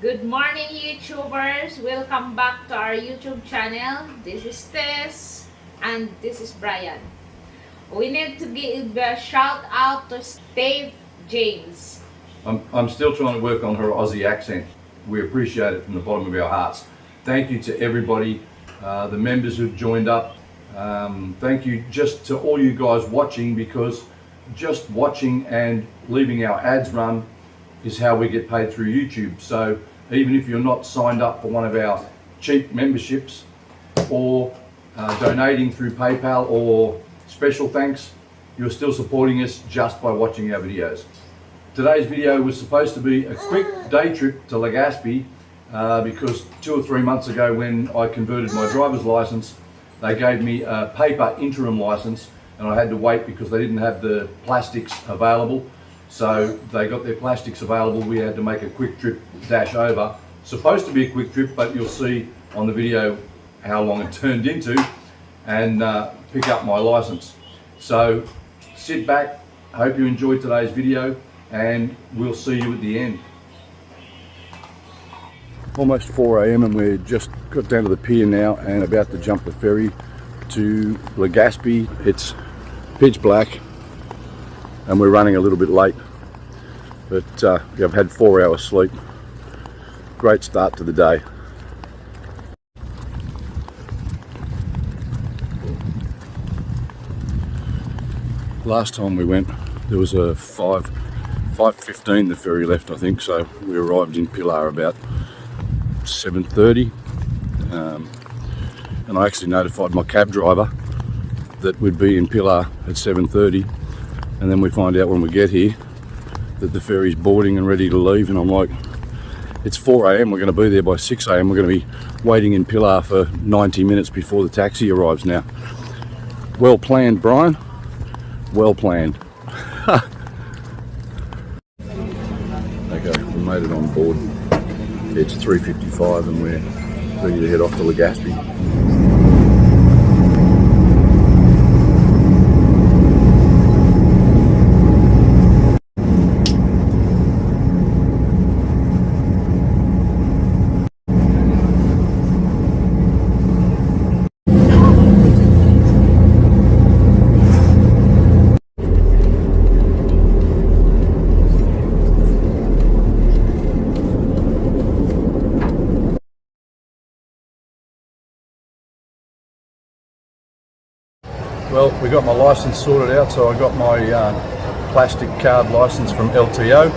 Good morning, YouTubers! Welcome back to our YouTube channel. This is Tess and this is Brian. We need to give a shout out to Steve James. I'm still trying to work on her Aussie accent. We appreciate it from the bottom of our hearts. Thank you to everybody, the members who've joined up. Thank you just to all you guys watching, because just watching and leaving our ads run is how we get paid through YouTube. So even if you're not signed up for one of our cheap memberships or donating through PayPal or special thanks, you're still supporting us just by watching our videos. Today's video was supposed to be a quick day trip to Legaspi because 2 or 3 months ago, when I converted my driver's license, they gave me a paper interim license and I had to wait because they didn't have the plastics available. So they got their plastics available. We had to make a quick trip dash over. Supposed to be a quick trip, but you'll see on the video how long it turned into, and pick up my license. So sit back, hope you enjoyed today's video, and we'll see you at the end. Almost 4 a.m. and we're just got down to the pier now and about to jump the ferry to Legaspi. It's pitch black and we're running a little bit late, but I've had 4 hours sleep. Great start to the day. Last time we went, there was a 5:15 the ferry left, I think, so we arrived in Pilar about 7:30, and I actually notified my cab driver that we'd be in Pilar at 7:30, and then we find out when we get here that the ferry's boarding and ready to leave, and I'm like, it's 4 a.m, we're going to be there by 6 a.m, we're going to be waiting in Pilar for 90 minutes before the taxi arrives now. Well planned, Brian, well planned. Okay, we made it on board. It's 3:55 and we're ready to head off to Legaspi. Well, we got my license sorted out, so I got my plastic card license from LTO.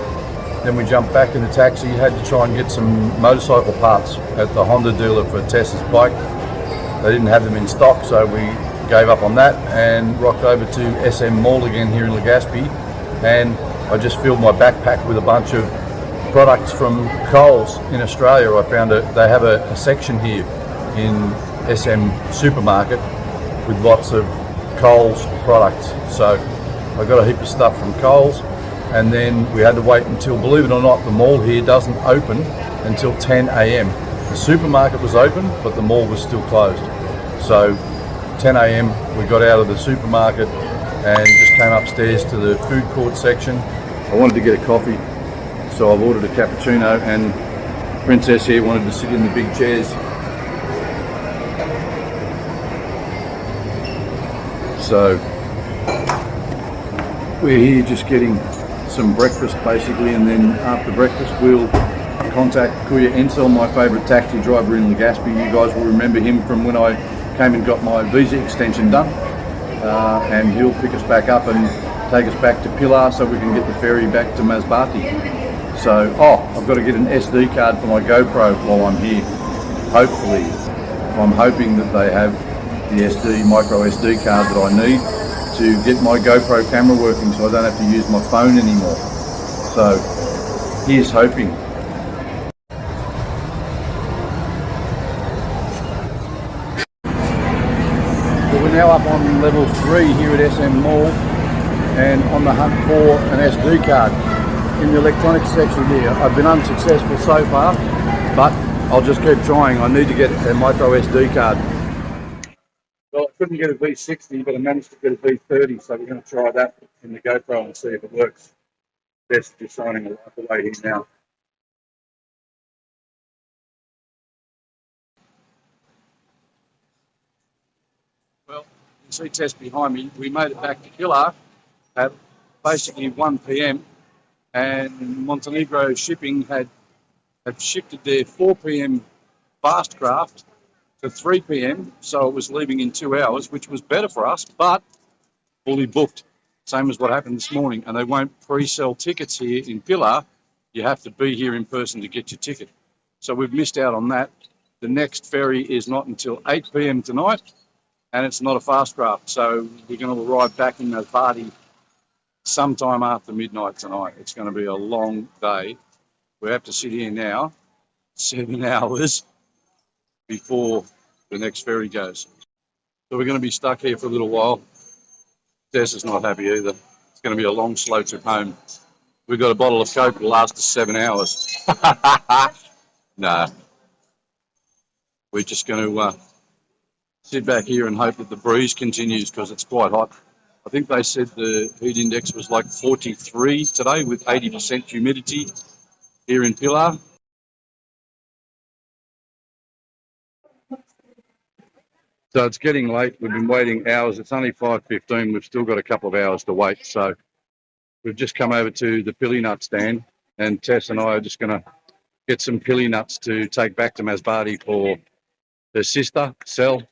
Then we jumped back in the taxi, had to try and get some motorcycle parts at the Honda dealer for Tessa's bike. They didn't have them in stock, so we gave up on that and rocked over to SM Mall again here in Legaspi. And I just filled my backpack with a bunch of products from Coles in Australia. I found they have a section here in SM Supermarket with lots of Coles products. So I got a heap of stuff from Coles, and then we had to wait until, believe it or not, the mall here doesn't open until 10 a.m. The supermarket was open, but the mall was still closed. So 10 a.m. we got out of the supermarket and just came upstairs to the food court section. I wanted to get a coffee, so I've ordered a cappuccino, and Princess here wanted to sit in the big chairs. So we're here just getting some breakfast basically, and then after breakfast we'll contact Kuya Ensel, my favourite taxi driver in Legaspi. You guys will remember him from when I came and got my visa extension done, and he'll pick us back up and take us back to Pilar so we can get the ferry back to Masbate. So, I've got to get an SD card for my GoPro while I'm here. Hopefully, I'm hoping that they have the micro SD card that I need to get my GoPro camera working, so I don't have to use my phone anymore. So here's hoping. Well, we're now up on level 3 here at SM Mall and on the hunt for an SD card in the electronics section here. I've been unsuccessful so far, but I'll just keep trying. I need to get a micro SD card. Well, I couldn't get a V60, but I managed to get a V30, so we're going to try that in the GoPro and see if it works. Best just shining a light away here now. You see Tess behind me. We made it back to Pilar at basically 1 p.m. and Montenegro shipping had shifted their 4 p.m. fast craft to 3 p.m. So it was leaving in 2 hours, which was better for us, but fully booked. Same as what happened this morning. And they won't pre-sell tickets here in Pilar. You have to be here in person to get your ticket. So we've missed out on that. The next ferry is not until 8 p.m. tonight, and it's not a fast craft. So we're going to arrive back in Masbate sometime after midnight tonight. It's going to be a long day. We have to sit here now 7 hours before the next ferry goes. So we're going to be stuck here for a little while. Tess is not happy either. It's going to be a long, slow trip home. We've got a bottle of Coke that'll last us 7 hours. No. We're just going to sit back here and hope that the breeze continues because it's quite hot. I think they said the heat index was like 43 today with 80% humidity here in Pilar. So it's getting late. We've been waiting hours. It's only 5:15. We've still got a couple of hours to wait. So we've just come over to the pili nut stand, and Tess and I are just going to get some pili nuts to take back to Masbate for her sister, Sel.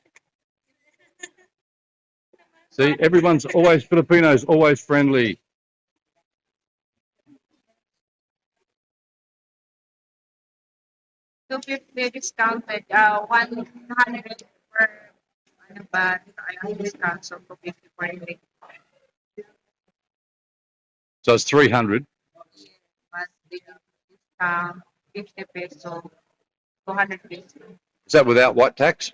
See, everyone's always, Filipinos, always friendly. $250 discounted, 100 per, ano ba, ang discount, so $250 per day. So it's 300. But the discount, 50 peso, 200 peso. Is that without white tax?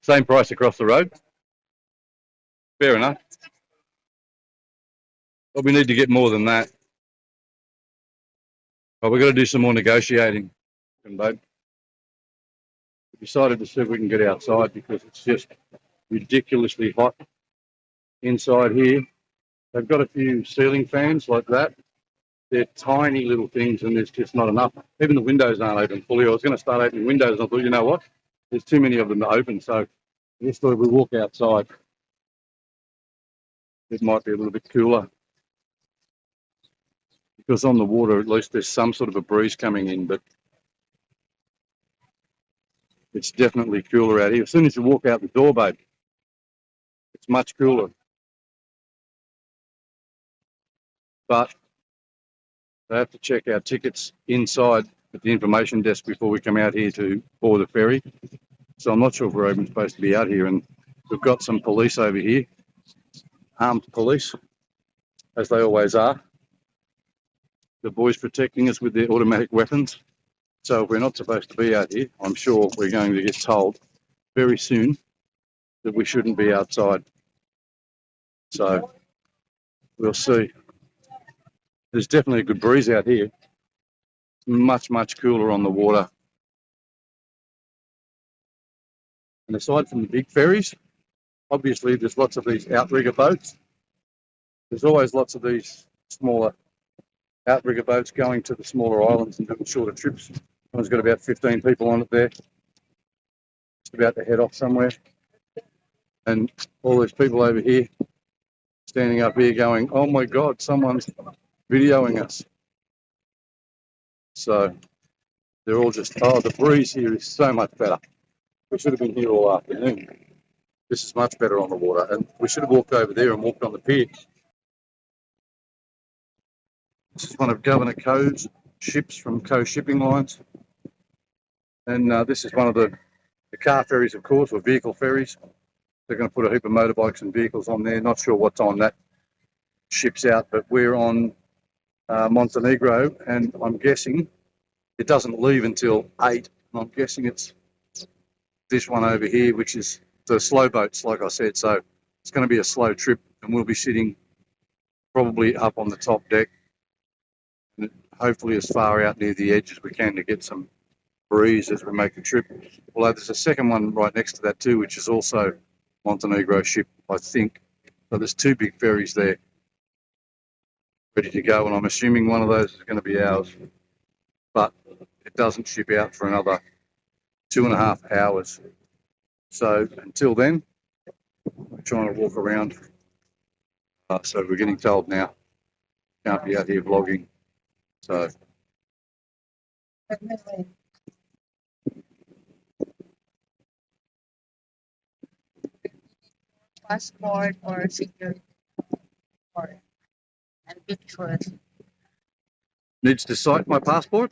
Same price across the road. Fair enough. But we need to get more than that. But we've got to do some more negotiating. We decided to see if we can get outside because it's just ridiculously hot inside here. They've got a few ceiling fans like that. They're tiny little things and there's just not enough. Even the windows aren't open fully. I was going to start opening windows and I thought, you know what? There's too many of them to open. So I just thought if we walk outside, it might be a little bit cooler. Because on the water, at least there's some sort of a breeze coming in, but it's definitely cooler out here. As soon as you walk out the door, babe, it's much cooler. But they have to check our tickets inside at the information desk before we come out here to board the ferry. So I'm not sure if we're even supposed to be out here. And we've got some police over here, armed police, as they always are. The boys protecting us with their automatic weapons. So if we're not supposed to be out here, I'm sure we're going to get told very soon that we shouldn't be outside. So we'll see. There's definitely a good breeze out here. Much, much cooler on the water. And aside from the big ferries, obviously there's lots of these outrigger boats. There's always lots of these smaller outrigger boats going to the smaller islands and doing shorter trips. One's got about 15 people on it there. Just about to head off somewhere. And all these people over here standing up here going, oh my God, someone's videoing us. So they're all just, oh, the breeze here is so much better. We should have been here all afternoon. This is much better on the water. And we should have walked over there and walked on the pier. This is one of Governor Coe's ships from Coe Shipping Lines. And this is one of the car ferries, of course, or vehicle ferries. They're going to put a heap of motorbikes and vehicles on there. Not sure what time that ship's out, but we're on Montenegro, and I'm guessing it doesn't leave until 8. And I'm guessing it's this one over here, which is the slow boats, like I said. So it's going to be a slow trip, and we'll be sitting probably up on the top deck, and hopefully as far out near the edge as we can to get some breeze as we make the trip. Although there's a second one right next to that too, which is also Montenegro ship, I think. So there's 2 big ferries there ready to go, and I'm assuming one of those is going to be ours. But it doesn't ship out for another 2.5 hours. So until then, we're trying to walk around. So we're getting told now, can't be out here vlogging. So passport or security card and pictures. needs to cite my passport.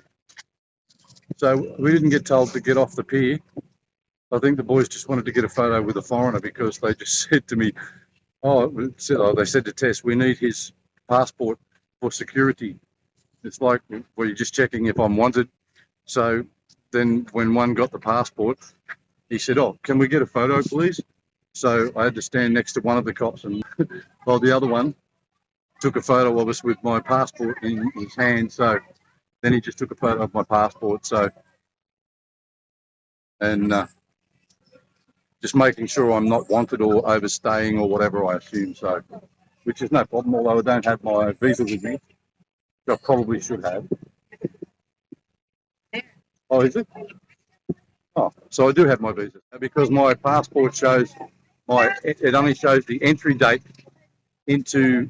So we didn't get told to get off the pier. I think the boys just wanted to get a photo with a foreigner because they just said to me, they said to Tess, we need his passport for security. It's like, well, you're just checking if I'm wanted. So then when one got the passport, he said, oh, can we get a photo, please? So I had to stand next to one of the cops, and while the other one took a photo of us with my passport in his hand. So then he just took a photo of my passport. So, and just making sure I'm not wanted or overstaying or whatever, I assume. So, which is no problem, although I don't have my visa with me, which I probably should have. Oh, is it? Oh, so I do have my visa because my passport shows it only shows the entry date into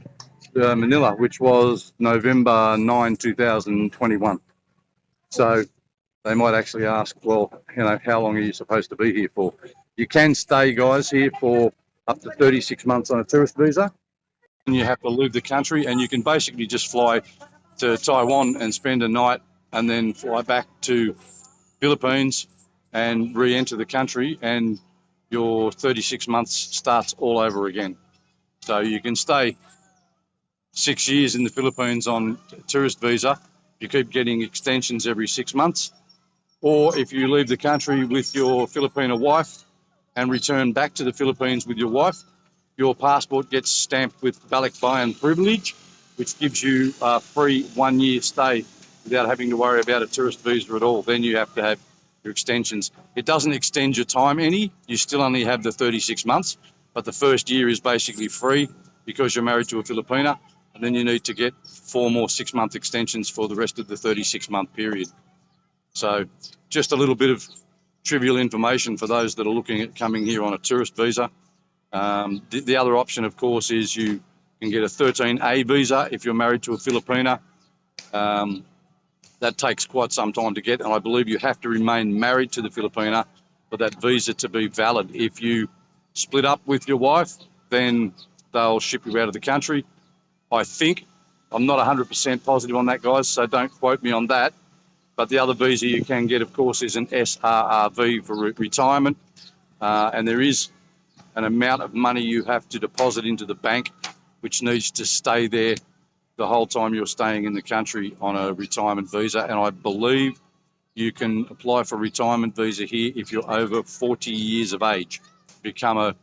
Manila, which was November 9, 2021. So they might actually ask, well, how long are you supposed to be here for? You can stay, guys, here for up to 36 months on a tourist visa. And you have to leave the country, and you can basically just fly to Taiwan and spend a night and then fly back to Philippines and re-enter the country, and your 36 months starts all over again. So you can stay 6 years in the Philippines on a tourist visa. You keep getting extensions every 6 months. Or if you leave the country with your Filipino wife and return back to the Philippines with your wife, your passport gets stamped with balikbayan privilege, which gives you a free 1 year stay without having to worry about a tourist visa at all. Then you have to have your extensions. It doesn't extend your time any. You still only have the 36 months, but the first year is basically free because you're married to a Filipina, and then you need to get 4 more 6-month extensions for the rest of the 36-month period. So just a little bit of trivial information for those that are looking at coming here on a tourist visa. The other option, of course, is you can get a 13A visa if you're married to a Filipina. That takes quite some time to get, and I believe you have to remain married to the Filipina for that visa to be valid. If you split up with your wife, then they'll ship you out of the country. I think, I'm not 100% positive on that, guys, so don't quote me on that. But the other visa you can get, of course, is an SRRV for retirement, and there is an amount of money you have to deposit into the bank, which needs to stay there the whole time you're staying in the country on a retirement visa. And I believe you can apply for a retirement visa here if you're over 40 years of age. Become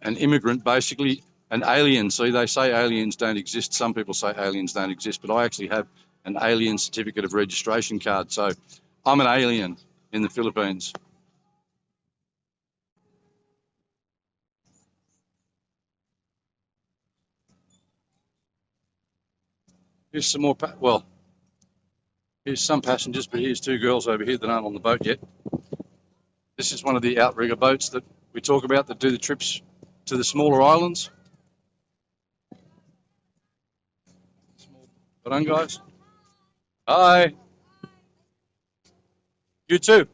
an immigrant, basically an alien. See, they say aliens don't exist. Some people say aliens don't exist, but I actually have an alien certificate of registration card. So I'm an alien in the Philippines. Here's some more, here's some passengers, but here's 2 girls over here that aren't on the boat yet. This is one of the outrigger boats that we talk about that do the trips to the smaller islands. Small barangays. Hi. You too.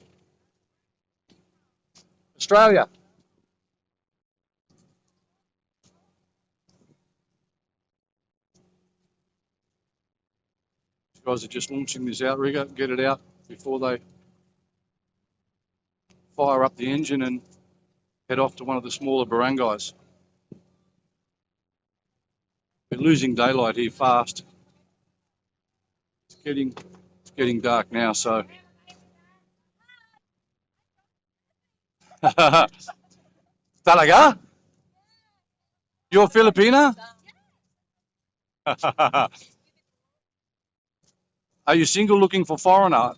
Australia. You guys are just launching this outrigger. Get it out before they fire up the engine and head off to one of the smaller barangays. We're losing daylight here fast. It's getting dark now, so. Talaga? You're Filipina? Are you single looking for foreigner?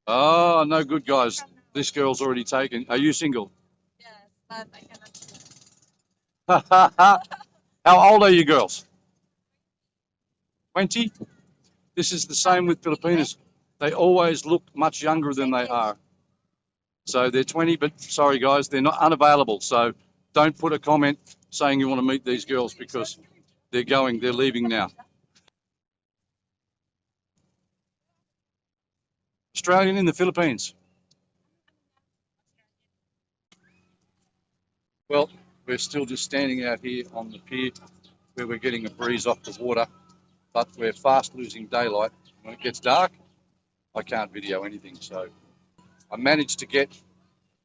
Oh, no good, guys. This girl's already taken. Are you single? Yes, but I cannot. How old are you girls? 20? This is the same with Filipinas. They always look much younger than they are. So they're 20, but sorry guys, they're not unavailable. So don't put a comment saying you want to meet these girls because they're leaving now. Australian in the Philippines. Well, we're still just standing out here on the pier where we're getting a breeze off the water, but we're fast losing daylight. When it gets dark, I can't video anything. So I managed to get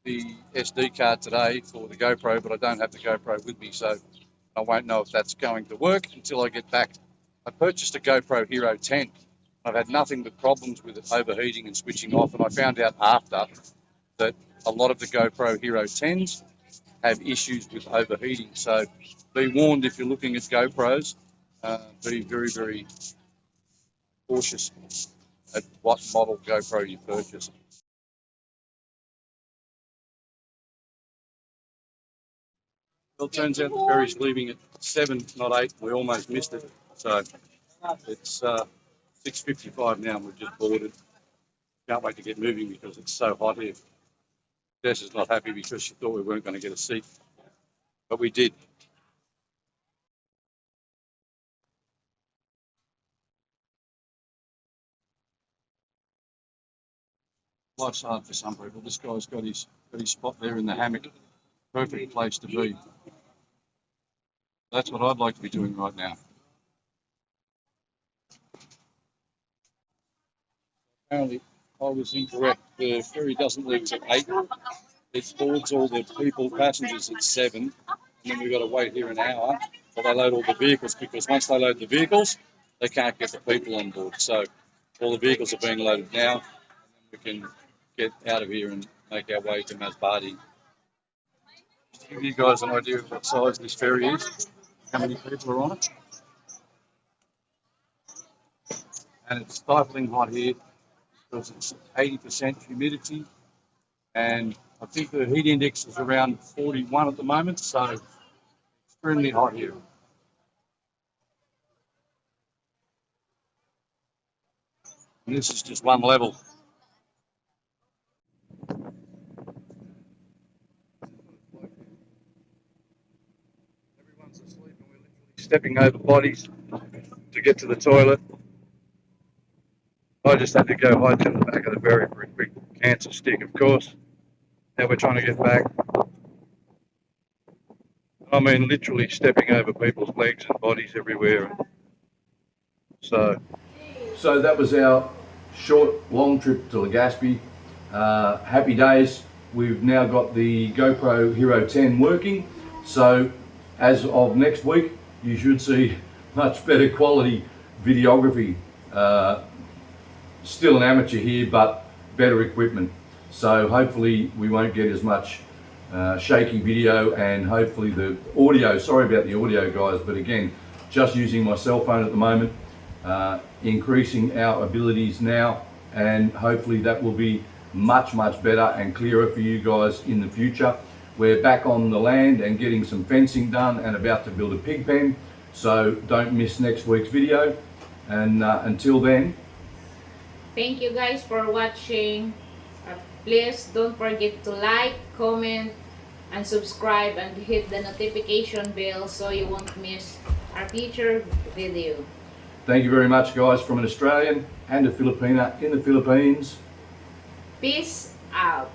the SD card today for the GoPro, but I don't have the GoPro with me, so I won't know if that's going to work until I get back. I purchased a GoPro Hero 10. I've had nothing but problems with it overheating and switching off, and I found out after that a lot of the GoPro Hero 10s have issues with overheating. So be warned if you're looking at GoPros, be very, very cautious at what model GoPro you purchase. Well, it turns out the ferry's leaving at 7, not 8. We almost missed it. So it's 6:55 now and we've just boarded. Can't wait to get moving because it's so hot here. Jess is not happy because she thought we weren't going to get a seat, but we did. Life's hard for some people. This guy's got his spot there in the hammock. Perfect place to be. That's what I'd like to be doing right now. Apparently, I was incorrect. The ferry doesn't leave till 8. It boards all the passengers at 7, and then we've got to wait here an hour while they load all the vehicles, because once they load the vehicles, they can't get the people on board. So all the vehicles are being loaded now, and then we can get out of here and make our way to Masbate. Just to give you guys an idea of what size this ferry is, how many people are on it. And it's stifling hot here because it's 80% humidity, and I think the heat index is around 41 at the moment, so extremely hot here. And this is just one level. Everyone's asleep and we're literally stepping over bodies to get to the toilet. I just had to go hide to the back of the ferry for a quick cancer stick, of course. Now we're trying to get back. I mean, literally stepping over people's legs and bodies everywhere. So that was our short, long trip to Legaspi. Happy days. We've now got the GoPro Hero 10 working. So as of next week, you should see much better quality videography. Still an amateur here, but better equipment. So hopefully we won't get as much shaky video, and hopefully the audio, sorry about the audio guys, but again, just using my cell phone at the moment, increasing our abilities now, and hopefully that will be much better and clearer for you guys in the future. We're back on the land and getting some fencing done and about to build a pig pen, so don't miss next week's video. And until then, Thank you guys for watching. Please don't forget to like, comment, and subscribe, and hit the notification bell so you won't miss our future video. thank you very much guys from an Australian and a Filipina in the Philippines. Peace out.